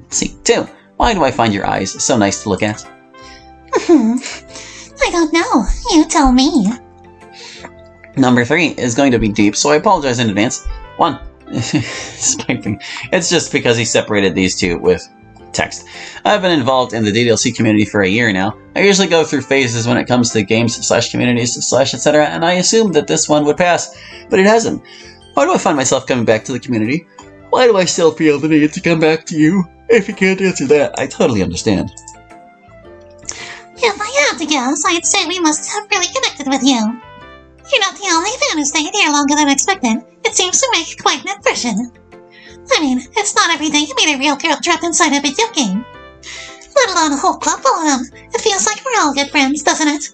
See, 2. Why do I find your eyes so nice to look at? I don't know. You tell me. Number 3 is going to be deep, so I apologize in advance. 1. It's just because he separated these two with text. I've been involved in the DDLC community for a year now. I usually go through phases when it comes to games/communities/ etc., and I assumed that this one would pass, but it hasn't. Why do I find myself coming back to the community? Why do I still feel the need to come back to you? If you can't answer that, I totally understand. If I had to guess, I'd say we must have really connected with you. You're not the only fan who stayed here longer than expected. It seems to make quite an impression. I mean, it's not every day you meet a real girl trapped inside a video game. Let alone a whole club full of them. It feels like we're all good friends, doesn't it?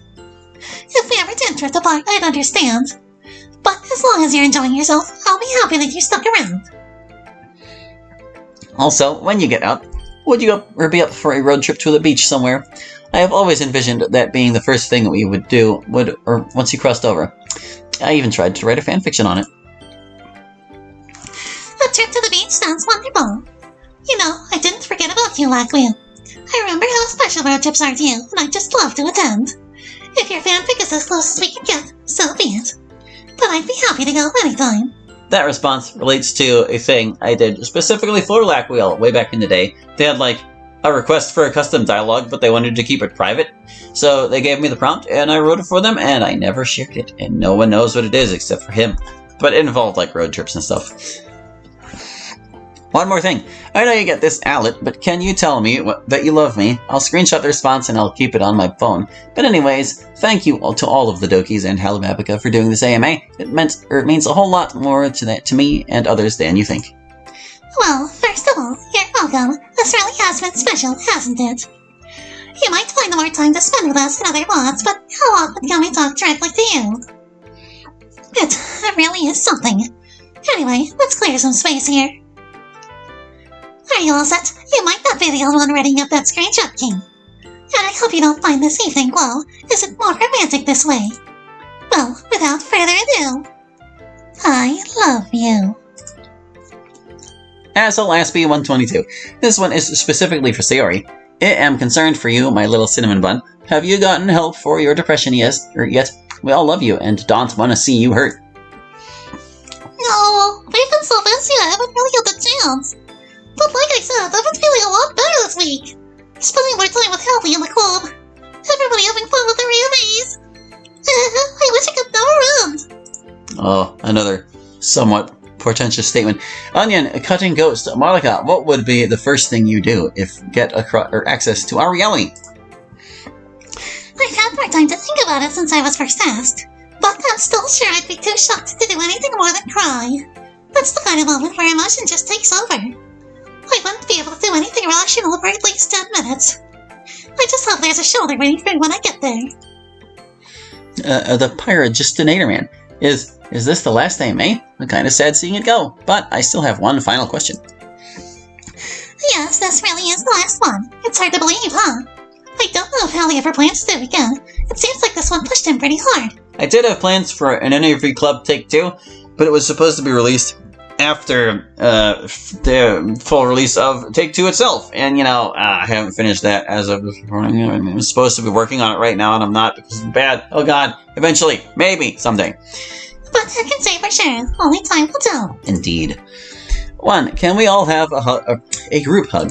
If we ever did drift apart, I'd understand. But as long as you're enjoying yourself, I'll be happy that you stuck around. Also, when you get out, would you be up for a road trip to the beach somewhere? I have always envisioned that being the first thing that we would do once you crossed over. I even tried to write a fanfiction on it. A trip to the beach sounds wonderful. You know, I didn't forget about you, Lackwheel. I remember how special road trips are to you, and I'd just love to attend. If your fanfic is as close as we can get, so be it. But I'd be happy to go anytime. That response relates to a thing I did specifically for Lackwheel way back in the day. They had a request for a custom dialogue, but they wanted to keep it private. So they gave me the prompt, and I wrote it for them, and I never shared it. And no one knows what it is except for him. But it involved road trips and stuff. One more thing. I know you get this outlet, but can you tell me that you love me? I'll screenshot the response and I'll keep it on my phone. But anyways, thank you to all of the Dokis and halibabica for doing this AMA. It means a whole lot more to me and others than you think. Well, first of all, you're welcome. This really has been special, hasn't it? You might find more time to spend with us in other mods, but how often can we talk directly to you? It really is something. Anyway, let's clear some space here. Are you all set? You might not be the only one reading up that screenshot, King. And I hope you don't find this evening glow. Is it more romantic this way? Well, without further ado, I love you. Asshole SB122. This one is specifically for Sayori. I am concerned for you, my little cinnamon bun. Have you gotten help for your depression yet? We all love you and don't want to see you hurt. No, we've been so busy I haven't really had the chance. But like I said, I've been feeling a lot better this week. Spending more time with Hallie in the club. Everybody having fun with their AMAs. I wish it could never end. Oh, another somewhat portentous statement. Onion, cutting ghost. Marika, what would be the first thing you do if get access to our reality? I've had more time to think about it since I was first asked. But I'm still sure I'd be too shocked to do anything more than cry. That's the kind of moment where emotion just takes over. I wouldn't be able to do anything rational for at least 10 minutes. I just hope there's a shoulder waiting for me when I get there. The Pyrogistinator Man. Is this the last AMA? I'm kind of sad seeing it go, but I still have one final question. Yes, this really is the last one. It's hard to believe, huh? I don't know if Hallie ever plans to do it again. It seems like this one pushed him pretty hard. I did have plans for an interview club Take 2, but it was supposed to be released after the full release of Take 2 itself. And, I haven't finished that as of this morning. I'm supposed to be working on it right now, and I'm not because it's bad. Oh god, eventually, maybe, someday. But I can say for sure, only time will tell. Indeed. 1, can we all have a group hug?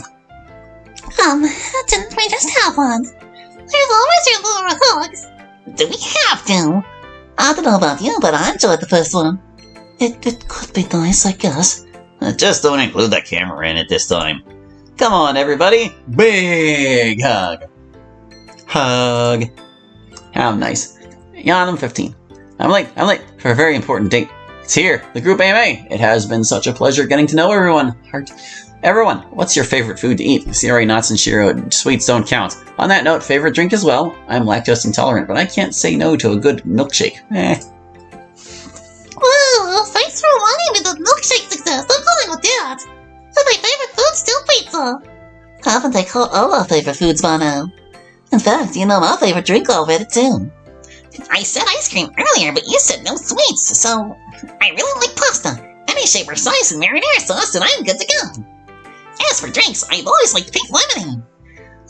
Didn't we just have one? There's always room for more hugs. Do we have to? I don't know about you, but I enjoyed the first one. It could be nice, I guess. Just don't include the camera in it this time. Come on, everybody. Big hug. Hug. How nice. Yanam 15. I'm late for a very important date. It's here, the group AMA. It has been such a pleasure getting to know everyone. Everyone, what's your favorite food to eat? Sayori, Knots, and Shiro, sweets don't count. On that note, favorite drink as well. I'm lactose intolerant, but I can't say no to a good milkshake. Whoa, thanks for reminding me that milkshake success. I'm going with that. And my favorite food's still pizza. Haven't I caught all our favorite foods by now? In fact, you know my favorite drink already too. I said ice cream earlier, but you said no sweets, so I really like pasta. Any shape or size and marinara sauce, and I'm good to go. As for drinks, I've always liked pink lemonade.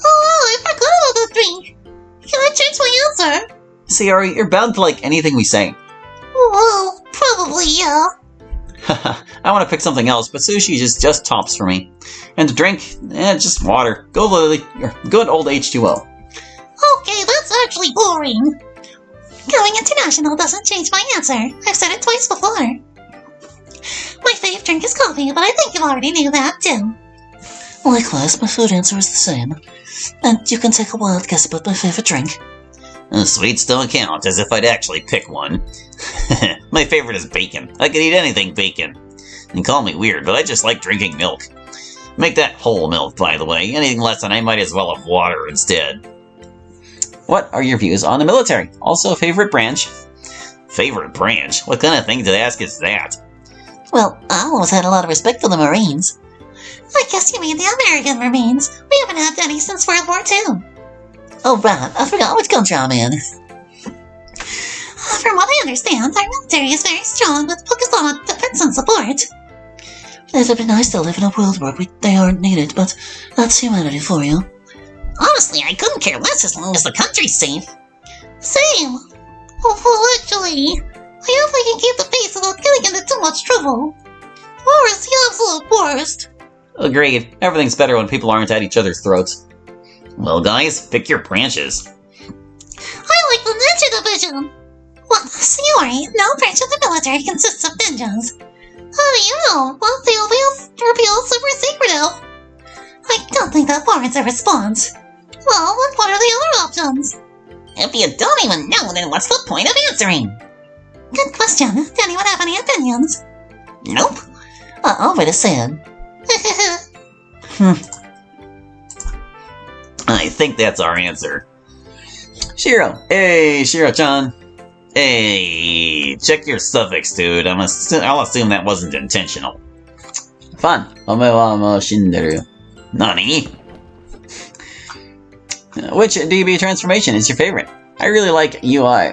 Oh, I forgot about that drink. Can I change my answer? Sayori, you're bound to like anything we say. Well, probably, yeah. I want to pick something else, but sushi is just tops for me. And to drink, just water. Good old H2O. Okay, that's actually boring. Going international doesn't change my answer. I've said it twice before. My fave drink is coffee, but I think you already knew that, too. Likewise, my food answer is the same. And you can take a wild guess about my favorite drink. Sweets don't count, as if I'd actually pick one. My favorite is bacon. I could eat anything bacon. And call me weird, but I just like drinking milk. Make that whole milk, by the way. Anything less than I might as well have water instead. What are your views on the military? Also, favorite branch? Favorite branch? What kind of thing to ask is that? Well, I always had a lot of respect for the Marines. I guess you mean the American Marines. We haven't had any since World War II. Oh, right. I forgot which country I'm in. From what I understand, our military is very strong with focus on defense and support. It would be nice to live in a world where they aren't needed, but that's humanity for you. Honestly, I couldn't care less as long as the country's safe. Same. Well, actually, I hope I can keep the peace without getting into too much trouble. War is the absolute worst. Agreed. Everything's better when people aren't at each other's throats. Well, guys, pick your branches. I like the ninja division. Well, Sayori, no branch of the military consists of ninjas. How do you know? Well, they'll be revealed super secretive. I don't think that warrants a response. Well, what are the other options? If you don't even know, then what's the point of answering? Good question. Does anyone have any opinions? Nope. I already said. I think that's our answer. Shiro. Hey, Shiro-chan. Hey, check your suffix, dude. I'll assume that wasn't intentional. Fun. Nani? Which DB transformation is your favorite? I really like UI,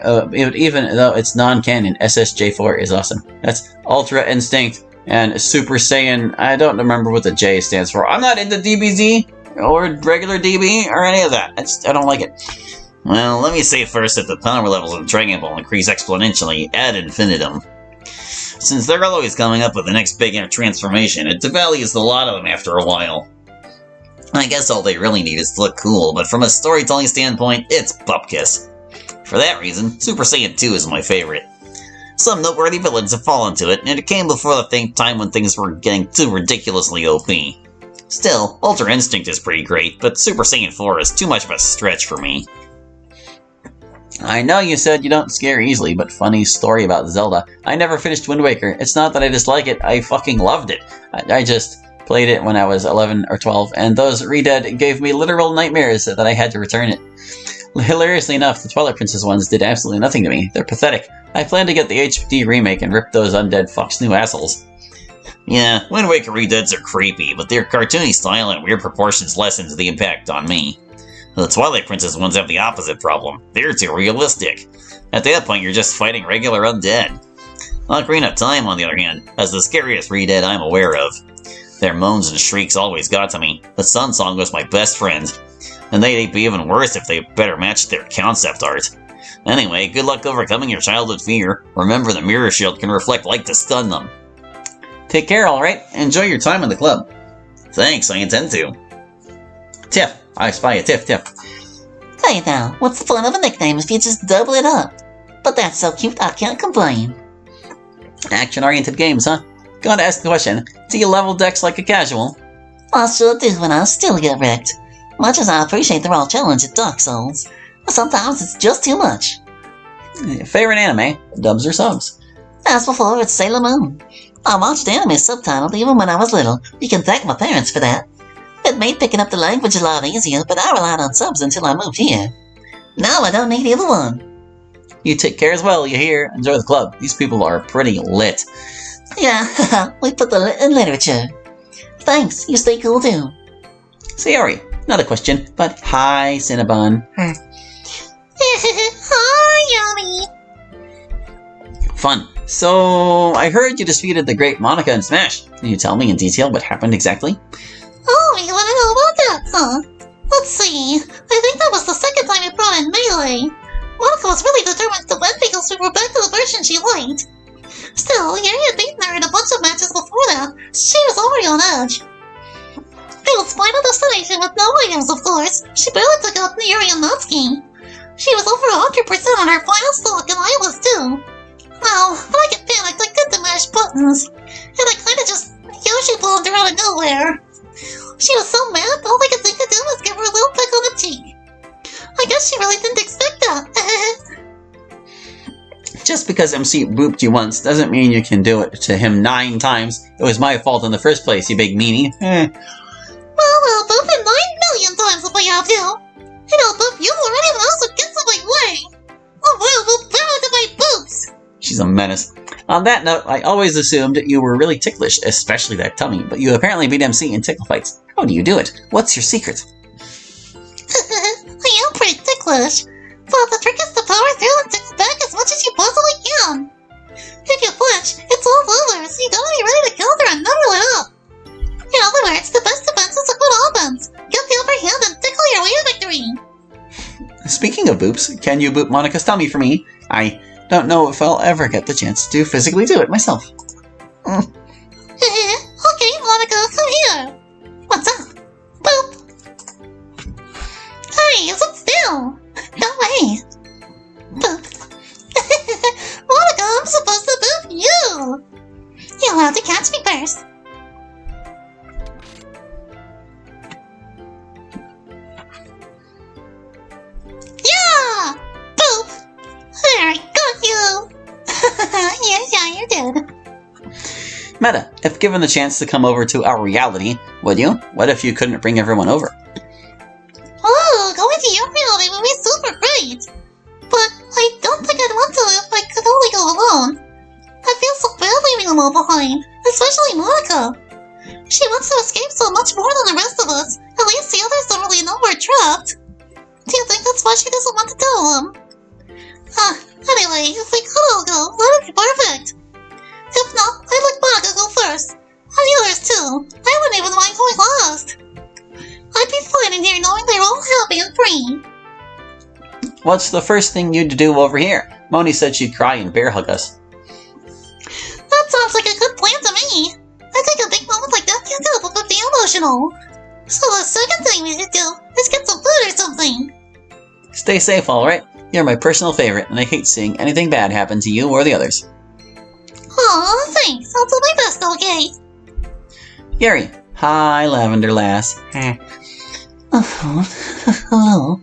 even though it's non-canon. SSJ4 is awesome. That's Ultra Instinct and Super Saiyan. I don't remember what the J stands for. I'm not into DBZ or regular DB or any of that. I don't like it. Well, let me say first that the power levels of Dragon Ball increase exponentially ad infinitum. Since they're always coming up with the next big transformation, it devalues the lot of them after a while. I guess all they really need is to look cool, but from a storytelling standpoint, it's bupkis. For that reason, Super Saiyan 2 is my favorite. Some noteworthy villains have fallen to it, and it came before the time when things were getting too ridiculously OP. Still, Ultra Instinct is pretty great, but Super Saiyan 4 is too much of a stretch for me. I know you said you don't scare easily, but funny story about Zelda. I never finished Wind Waker. It's not that I dislike it, I fucking loved it. I just played it when I was 11 or 12, and those Redead gave me literal nightmares that I had to return it. Hilariously enough, the Twilight Princess ones did absolutely nothing to me. They're pathetic. I plan to get the HD remake and rip those undead fucks new assholes. Yeah, Wind Waker Redeads are creepy, but their cartoony style and weird proportions lessens the impact on me. The Twilight Princess ones have the opposite problem. They're too realistic. At that point, you're just fighting regular undead. Ocarina of Time, on the other hand, has the scariest Redead I'm aware of. Their moans and shrieks always got to me. The Sun Song was my best friend. And they'd be even worse if they better matched their concept art. Anyway, good luck overcoming your childhood fear. Remember, the mirror shield can reflect light to stun them. Take care, alright? Enjoy your time in the club. Thanks, I intend to. Tiff. I spy a Tiff. Hey now, what's the fun of a nickname if you just double it up? But that's so cute, I can't complain. Action-oriented games, huh? Gotta ask the question, do you level decks like a casual? I sure do, and I still get wrecked. Much as I appreciate the raw challenge at Dark Souls, sometimes it's just too much. Favorite anime? Dubs or subs? As before, it's Sailor Moon. I watched anime subtitled even when I was little. You can thank my parents for that. It made picking up the language a lot easier, but I relied on subs until I moved here. Now I don't need either one. You take care as well, you hear? Enjoy the club. These people are pretty lit. Yeah, we put the lit in literature. Thanks, you stay cool too. Sayori, not a question, but hi, Cinnabon. Hi, Yummy. Fun. So, I heard you defeated the great Monica in Smash. Can you tell me in detail what happened exactly? Oh, you want to know about that, huh? Let's see. I think that was the second time you brought in Melee. Monica was really determined to win because we were back to the version she liked. Still, Yuri had beaten her in a bunch of matches before that. She was already on edge. It was Final Destination with no items, of course. She barely took out Yuri and Natsuki. She was over 100% on her final stock, and I was too. Well, when I get panicked, I tend to mash buttons. And I kinda just Yoshi bombed her out of nowhere. She was so mad, all I could think to do was give her a little peck on the cheek. I guess she really didn't expect that. Just because MC booped you once doesn't mean you can do it to him 9 times. It was my fault in the first place, you big meanie. Well, I'll boop him 9 million times if I have to. And I'll boop you or anyone else who gets in my way. Oh, well, we'll bow to my boops. She's a menace. On that note, I always assumed you were really ticklish, especially that tummy, but you apparently beat MC in tickle fights. How do you do it? What's your secret? I am pretty ticklish, but the trick is to power through and tickle back as much as you possibly can. If you flinch, it's all over, so you gotta be ready to counter and never let up. In other words, the best defense is a good offense. Get the upper hand and tickle your way to victory. Speaking of boops, can you boop Monica's tummy for me? I don't know if I'll ever get the chance to physically do it myself. Okay, Monica, come here. What's up? Boop. Hey, sit still. No way. Boop. Monica, I'm supposed to boop you. You'll have to catch me first. Yeah! Boop! There, I got you! Yeah, you did. Meta, if given the chance to come over to our reality, would you? What if you couldn't bring everyone over? Oh, going to your reality would be super great! But I don't think I'd want to if I could only go alone. I feel so bad leaving them all behind, especially Monica. She wants to escape so much more than the rest of us. At least the others don't really know we're trapped. Do you think that's why she doesn't want to tell them? Anyway, if we could all go, that'd be perfect. If not, I'd like Monica go first. And the others too. I wouldn't even mind going last. I'd be fine in here knowing they're all happy and free. What's the first thing you'd do over here? Moni said she'd cry and bear hug us. That sounds like a good plan to me. I think a big moment like that can't help but be emotional. So the second thing we should do is get some food or something. Stay safe, alright? You're my personal favorite, and I hate seeing anything bad happen to you or the others. Aw, thanks. I'll do my best, okay? Yuri. Hi, Lavender Lass. Hello.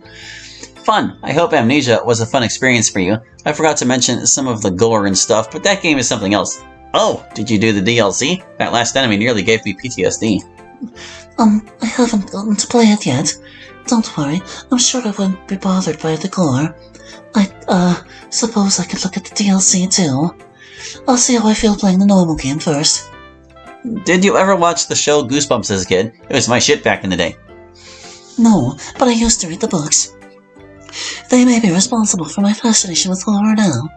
Fun. I hope Amnesia was a fun experience for you. I forgot to mention some of the gore and stuff, but that game is something else. Oh, did you do the DLC? That last enemy nearly gave me PTSD. I haven't gotten to play it yet. Don't worry, I'm sure I won't be bothered by the gore. I suppose I could look at the DLC too. I'll see how I feel playing the normal game first. Did you ever watch the show Goosebumps as a kid? It was my shit back in the day. No, but I used to read the books. They may be responsible for my fascination with horror now.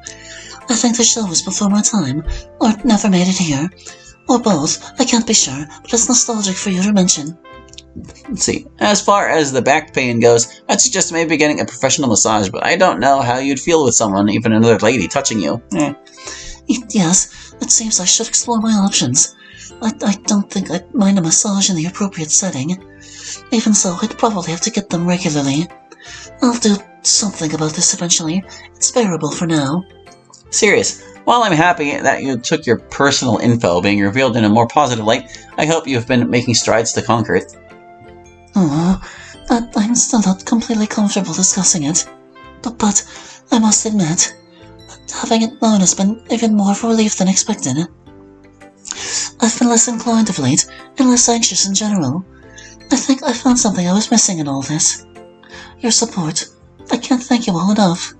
I think the show was before my time, or never made it here. Or both, I can't be sure, but it's nostalgic for you to mention. Let's see. As far as the back pain goes, I'd suggest maybe getting a professional massage, but I don't know how you'd feel with someone, even another lady, touching you. Yes, it seems I should explore my options. I don't think I'd mind a massage in the appropriate setting. Even so, I'd probably have to get them regularly. I'll do something about this eventually. It's bearable for now. Serious. While I'm happy that you took your personal info being revealed in a more positive light, I hope you've been making strides to conquer it. Oh, I'm still not completely comfortable discussing it. But I must admit, having it known has been even more of a relief than expected. I've been less inclined of late, and less anxious in general. I think I found something I was missing in all this. Your support. I can't thank you all enough.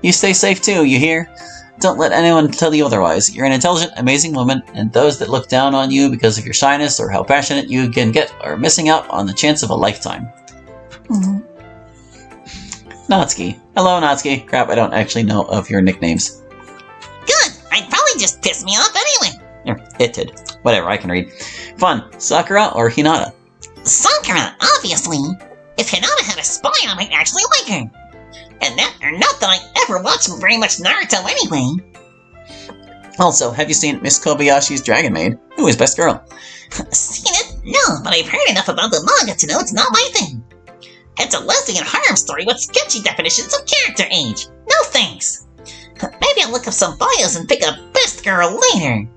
You stay safe too, you hear? Don't let anyone tell you otherwise. You're an intelligent, amazing woman, and those that look down on you because of your shyness or how passionate you can get are missing out on the chance of a lifetime. Natsuki. Hello, Natsuki. Crap, I don't actually know of your nicknames. Good! I'd probably just piss me off anyway. It did. Whatever, I can read. Fun, Sakura or Hinata? Sakura, obviously. If Hinata had a spy, I might actually like her. And not that I ever watched very much Naruto anyway. Also, have you seen Miss Kobayashi's Dragon Maid? Who is best girl? Seen it? No, but I've heard enough about the manga to know it's not my thing. It's a lesbian harem story with sketchy definitions of character age. No thanks. Maybe I'll look up some bios and pick a best girl later.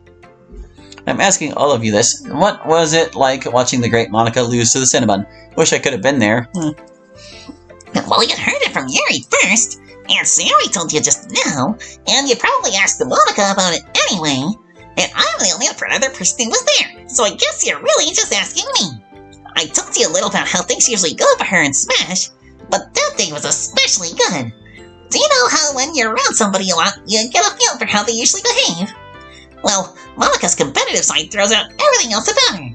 I'm asking all of you this. What was it like watching the great Monica lose to the Cinnabon? Wish I could have been there. Well, you heard it from Yuri first, and Sayori told you just now, and you probably asked Monica about it anyway, and I'm the only other person who was there, so I guess you're really just asking me. I talked to you a little about how things usually go for her in Smash, but that day was especially good. Do you know how when you're around somebody a lot, you get a feel for how they usually behave? Well, Monica's competitive side throws out everything else about her.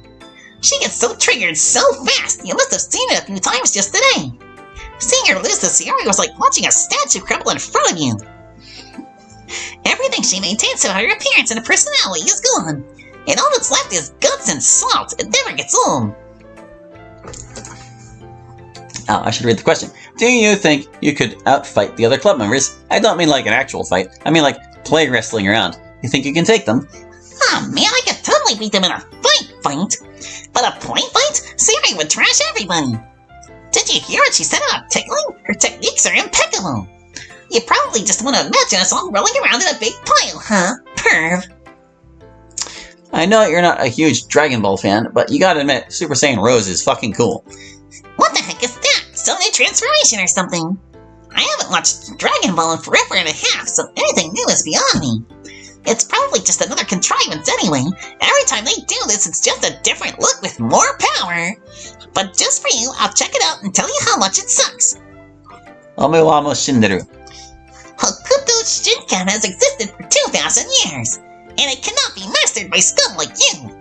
She gets so triggered so fast, you must have seen it a few times just today. Seeing her lose to Sayori was like watching a statue crumble in front of you. Everything she maintains about her appearance and her personality is gone, and all that's left is guts and salt. It never gets old. Oh, I should read the question. Do you think you could outfight the other club members? I don't mean like an actual fight. I mean like play wrestling around. You think you can take them? Oh man, I could totally beat them in a fight. But a play fight? Sayori would trash everybody. Did you hear what she said about tickling? Her techniques are impeccable. You probably just want to imagine us all rolling around in a big pile, huh? Perv. I know you're not a huge Dragon Ball fan, but you gotta admit, Super Saiyan Rose is fucking cool. What the heck is that? Some new transformation or something? I haven't watched Dragon Ball in forever and a half, so anything new is beyond me. It's probably just another contrivance anyway. Every time they do this, it's just a different look with more power. But just for you, I'll check it out and tell you how much it sucks. Omewamo Shinderu. Hokuto Shinkan has existed for 2,000 years, and it cannot be mastered by scum like you.